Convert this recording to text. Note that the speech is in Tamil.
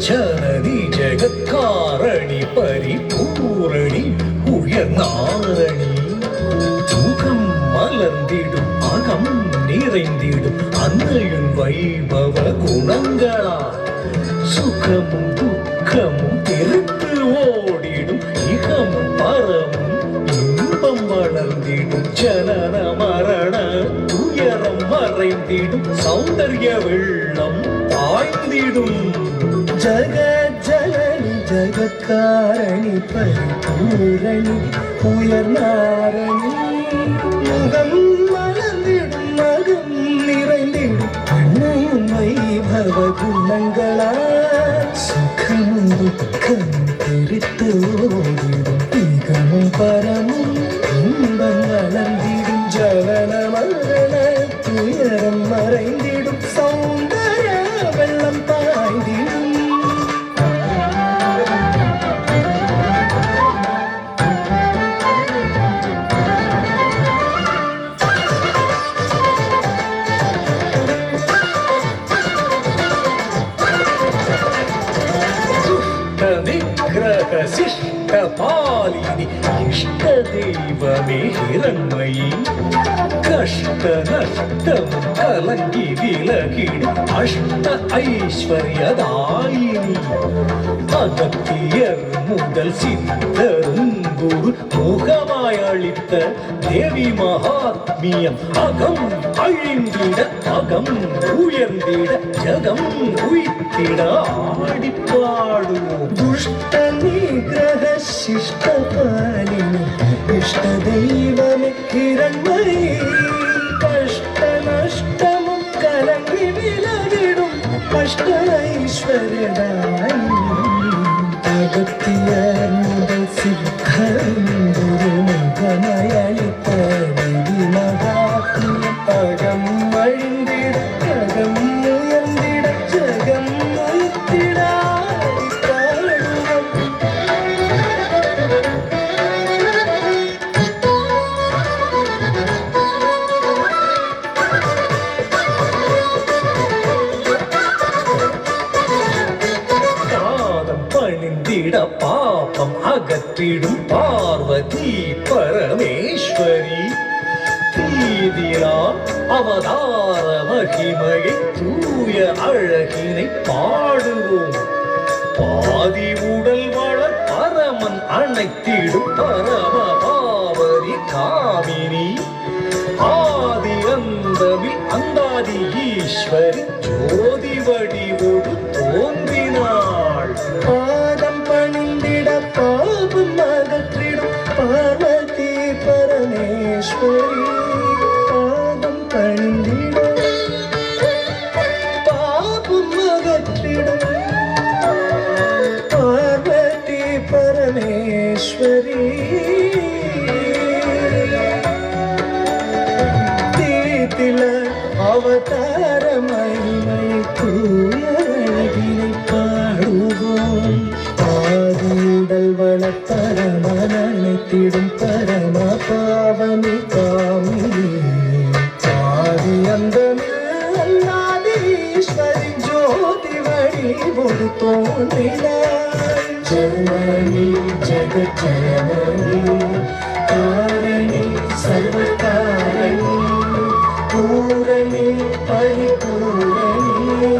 ஜனனி ஜெகத்காரணி பரிபூரணி உயர்நாரணி முகம் மலர்ந்திடும் அகம் நிறைந்திடும் அன்னையின் வைபவ குணங்களா சுகமும் துக்கமும் தெரித்து ஓடிடும் இகமும் பரமும் இன்பம் வளர்ந்திடும் ஜனன மரண துயரம் மறைந்திடும் சௌந்தர்ய வெள்ளம் பாய்ந்திடும் ஜகஜனனி ஜகத்காரணி பரிபூரணி உயர்நாரணி முகம் மலர்ந்திடும் மகம் நிறைந்திடும் அன்னையின் வைபவ குணங்களா சுகமும் துக்கமும் தெரித்து ஓடிடும் இகமும் பரமும் இன்பம் வளர்ந்திடும் ஜனன மரண துயரம் மறைந்திடும் சௌந்தர்ய வெள்ளம் பாய்ந்திடும் விக்கிரக சிஷ்ட பாலினி இஷ்ட தெய்வமே ஹிரண்மயி கஷ்ட நஷ்டம் கலங்கி விலகிடும் அஷ்ட ஐஸ்வர்யதாயினி அகத்தியர் முதல் சித்தரும் குரு முகமாய் அளித்த தேவி மகாத்மியம் அகம் அழிந்திட அகம் உயர்ந்திட ஜகம் உயிர்த்திட ஆடிப்பாடுவோம் துஷ்ட நிகிரக சிஷ்ட பாலினி இஷ்ட தெய்வமே ஹிரண்மயி கஷ்ட நஷ்டமும் கலங்கி விலகிடும் அஷ்ட ஐஸ்வர்யதாயினி அகத்தியர் முதல் சித்தரும் குரு முகமாய் அளித்த தேவி மகாத்மியம் அகம் அழிந்திட அகம் உயர்ந்திட ஜகம் உயிர்த்திட பாபம் அகற்றிடும் பார்வதி பரமேஸ்வரி தீதிரா அவதார மகிமையை தூய அழகினை பாடுவோம் பாதி உடல் வளர் பரமன் அணைத்திடும் பரம பாவரி காமினி ஆதி அந்தமில் அந்தாதி ஈஸ்வரி ஜோதி வடிவோடு தோன்றினாள் பாதம் பணிந்திட பாபம் அகற்றிடும் பார்வதி பரமேஸ்வரி பாதம் பணிந்திட பாபம் அகற்றிடும் பார்வதி பரமேஸ்வரி தீதில அவதார மகிமை தூய அழகினை பாடுவோம் ஆதியுடல் வளப்பரமன் அழைத்திடும் பரம பாவனி காமினி ஆதி அந்தமில் அல்லாதீஸ்வரி ஜோதி வடிவோடு தோன்றினாள் ஜனனி ஜெகஜனனி காரணி சர்வகாரணி பூரணி பரிபூரணி